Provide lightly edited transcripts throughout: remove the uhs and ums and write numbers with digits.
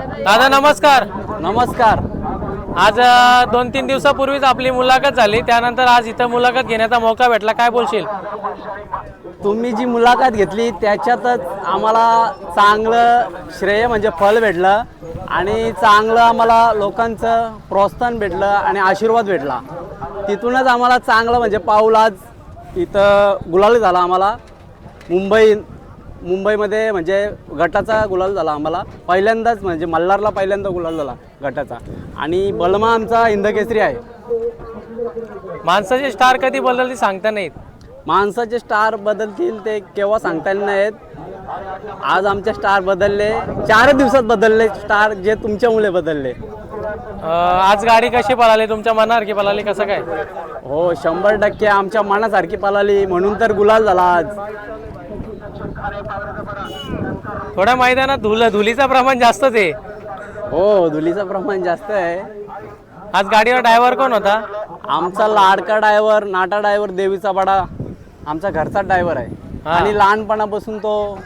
दादा नमस्कार. नमस्कार. आज 2-3 दिवसापूर्वीच आपली मुलाखत झाली, त्यानंतर आज इथं मुलाखत घेण्याचा मौका भेटला, काय बोलशील? तुम्ही जी मुलाखत घेतली त्याच्यातच आम्हाला चांगलं श्रेय म्हणजे फल भेटलं आणि चांगलं आम्हाला लोकांचं प्रोत्साहन भेटलं आणि आशीर्वाद भेटला. तिथूनच आम्हाला चांगलं म्हणजे पाऊल आज इथं गुलाल झाला आम्हाला. मुंबईमध्ये म्हणजे गटाचा गुलाल झाला आम्हाला पहिल्यांदाच, म्हणजे मल्हारला पहिल्यांदा गुलाल झाला गटाचा. आणि बलमा आमचा हिंदकेसरी आहे. माणसाचे स्टार कधी बदलते सांगता नाहीत. माणसाचे स्टार बदलतील ते केव्हा सांगता येत नाहीत. आज आमचे स्टार बदलले, 4 दिवसात बदलले स्टार, जे तुमच्यामुळे बदलले. आज गाडी कशी पळाली, तुमच्या मनासारखी पळाली कसं काय? हो 100% आमच्या मनासारखी पळाली, म्हणून तर गुलाल झाला आज. थोड्या मैदानात धुलीचं प्रमाण जास्तच आहे. हो धुलीचं प्रमाण जास्त आहे. आज गाडीवर ड्रायव्हर कोण होता? आमचा लाडका ड्रायव्हर, नाटा ड्रायव्हर, देवीचा पाडा आमचा घरचा ड्रायव्हर आहे. आणि लहानपणापासून तो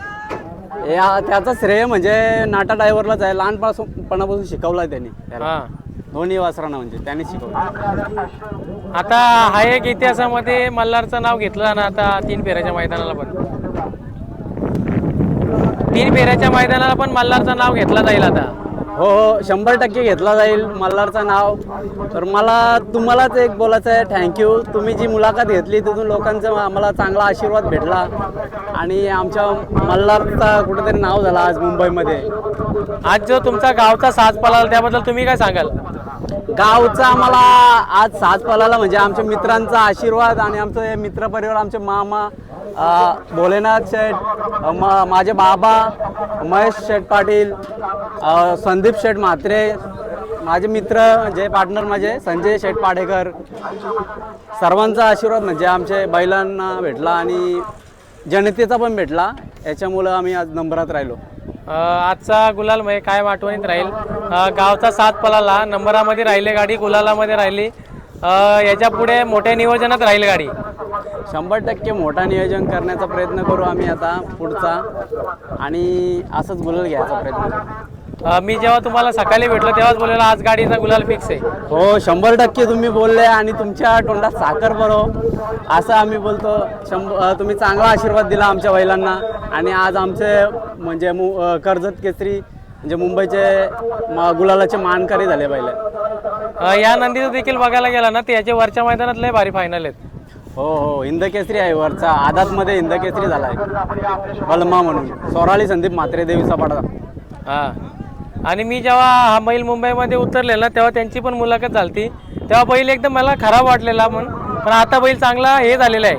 त्याचं श्रेय म्हणजे नाटा ड्रायव्हरलाच आहे. लहानपणापासून शिकवला आहे त्यांनी दोन्ही वासरांना, म्हणजे त्यांनी शिकवलं. आता हा एक इतिहासामध्ये मल्हारचं नाव घेतलं ना, आता 3 फेऱ्याच्या मैदानाला पण 3 फेऱ्याच्या मैदानाला पण मल्हारचं नाव घेतलं जाईल आता. हो 100% घेतला जाईल मल्हारचं नाव. तर मला तुम्हालाच एक बोलायचं आहे, थँक्यू. तुम्ही जी मुलाखत घेतली तिथून लोकांचा आम्हाला चांगला आशीर्वाद भेटला आणि आमच्या मल्हारचा कुठेतरी नाव झाला आज मुंबईमध्ये. आज जो तुमचा गावचा साज पळाला त्याबद्दल तुम्ही काय सांगाल? गावचा आम्हाला आज साज पळाला म्हणजे आमच्या मित्रांचा आशीर्वाद आणि आमचं मित्रपरिवार, आमचे मामा भोलेनाथ शेठ, माझे बाबा महेश शेठ पाटील, संदीप शेठ म्हात्रे, माझे मित्र जे पार्टनर माझे संजय शेठ पाडेकर, सर्वांचा आशीर्वाद म्हणजे आमचे बैलांना भेटला आणि जनतेचा पण भेटला. याच्यामुळं आम्ही आज नंबरात राहिलो. आजचा गुलाल म्हणजे काय आठवणीत राहील? गावचा साथ पळाला, नंबरामध्ये राहिले गाडी, गुलालामध्ये राहिली. याच्या पुढे मोठ्या नियोजनात राहील गाडी. 100% मोठा नियोजन करण्याचा प्रयत्न करू आम्ही आता पुढचा, आणि असंच गुलाल घ्यायचा प्रयत्न करू. मी जेव्हा तुम्हाला सकाळी भेटलो तेव्हाच बोललेला आज गाडीचा गुलाल फिक्स आहे. हो 100% तुम्ही बोलले आणि तुमच्या तोंडात साखर भरो असं आम्ही बोलतो. तुम्ही चांगला आशीर्वाद दिला आमच्या बैलांना आणि आज आमचे म्हणजे कर्जत केसरी म्हणजे मुंबईचे गुलालाचे मानकरी झाले बैल. या नंदीचं देखील बघायला गेला ना, ते याच्या वरच्या मैदानात लय भारी फायनल आहेत. हो हिंदकेसरी आहे वरचा, आदातमध्ये हिंदकेसरी झाला आहे बलमा म्हणून, सोराली संदीप म्हात्रे, देवीचा पाडा. आणि मी जेव्हा हा बैल मुंबईमध्ये उतरलेला तेव्हा त्यांची पण मुलाखत झाली, तेव्हा बैल एकदम मला खराब वाटलेला पण आता बैल चांगला हे झालेला आहे.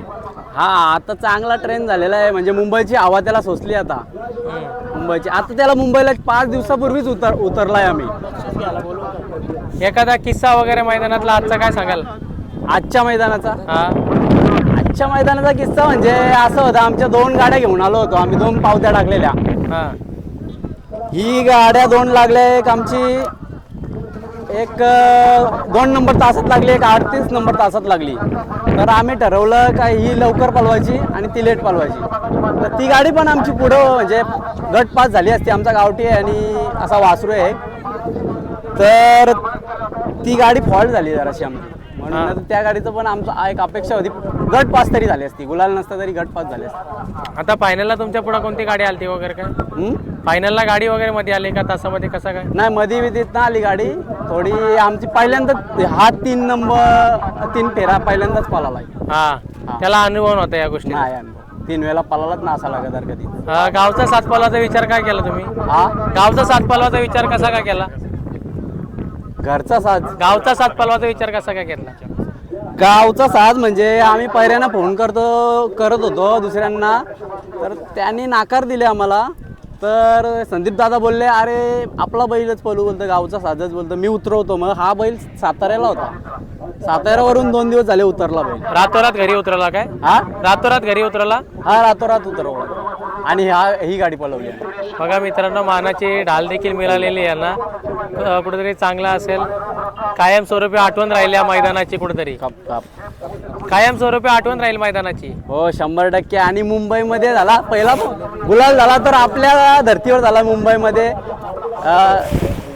आता चांगला ट्रेन झालेला आहे, म्हणजे मुंबईची हवा त्याला सोसली आता. मुंबईची आता त्याला मुंबईला 5 दिवसापूर्वीच उतरलाय आम्ही. एखादा किस्सा वगैरे मैदानातला आजचा काय सांगाल? आजच्या मैदानाचा किस्सा म्हणजे असं होतं, आमच्या 2 गाड्या घेऊन आलो होतो आम्ही, 2 पावत्या टाकलेल्या. ही गाड्या 2 लागल्या, एक आमची 2 नंबर तासात लागली, एक 38 नंबर तासात लागली. तर आम्ही ठरवलं का ही लवकर पळवायची आणि ती लेट पळवायची. तर ती गाडी पण आमची पुढं म्हणजे गट पास झाली असती. आमचा गावठी आहे आणि असा वासरू आहे, तर ती गाडी फॉल्ट झाली जराशी आमची, म्हणून त्या गाडीचं पण आमचं एक अपेक्षा होती गट पास तरी झाली असती, गुलाल नसता तरी गट पास झाली असती. आता फायनलला तुमच्या पुढे कोणती गाडी आली वगैरे काय? फायनलला गाडी वगैरे मध्ये आली का तासामध्ये, कसं काय? नाही मध्ये विधीत ना आली गाडी थोडी आमची. पहिल्यांदा हा 3 फेरा पहिल्यांदाच पळाला. त्याला अनुभव नव्हता या गोष्टी. 3 वेळा पळालाच ना असा लागत कधी. गावचा सात पळवाचा विचार काय केला तुम्ही? गावचा सात पळवाचा विचार कसा काय केला? घरचा साज. गावचा सात पळवाचा विचार कसा काय केला? गावचा साज म्हणजे आम्ही पहिऱ्यांना फोन करत होतो दुसऱ्यांना, तर त्यांनी नाकार दिले आम्हाला. तर संदीप दादा बोलले अरे आपला बैलच पळू, बोलतो गावचा साजच, बोलतो मी उतरवतो. मग हा बैल साताऱ्याला होता, साताऱ्यावरून 2 दिवस झाले उतरला बैल. रातोरात घरी उतरला काय? रातोरात घरी उतरला. रातोरात उतरवला आणि ही गाडी पळवली. बघा मित्रांनो, मानाची ढाल देखील मिळालेली यांना, कुठेतरी चांगला असेल. कायमस्वरूपी आठवण राहिली या मैदानाची, कुठेतरी कायमस्वरूपी आठवण राहील मैदानाची. हो 100%. आणि मुंबईमध्ये झाला पहिला गुलाल झाला तर आपल्या धर्तीवर झाला मुंबईमध्ये.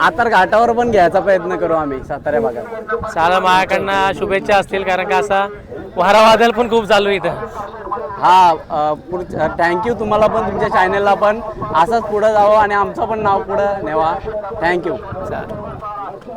आतर घाटावर पण घ्यायचा प्रयत्न करू आम्ही सातारा भागात. सारा माझ्याकडनं शुभेच्छा असतील, कारण का असा वारा वादळ पण खूप चालू आहे इथं. हा थँक्यू तुम्हाला पण, तुमच्या चॅनलला पण असंच पुढं जावं आणि आमचं पण नाव पुढं नेवा. थँक्यू. चालेल.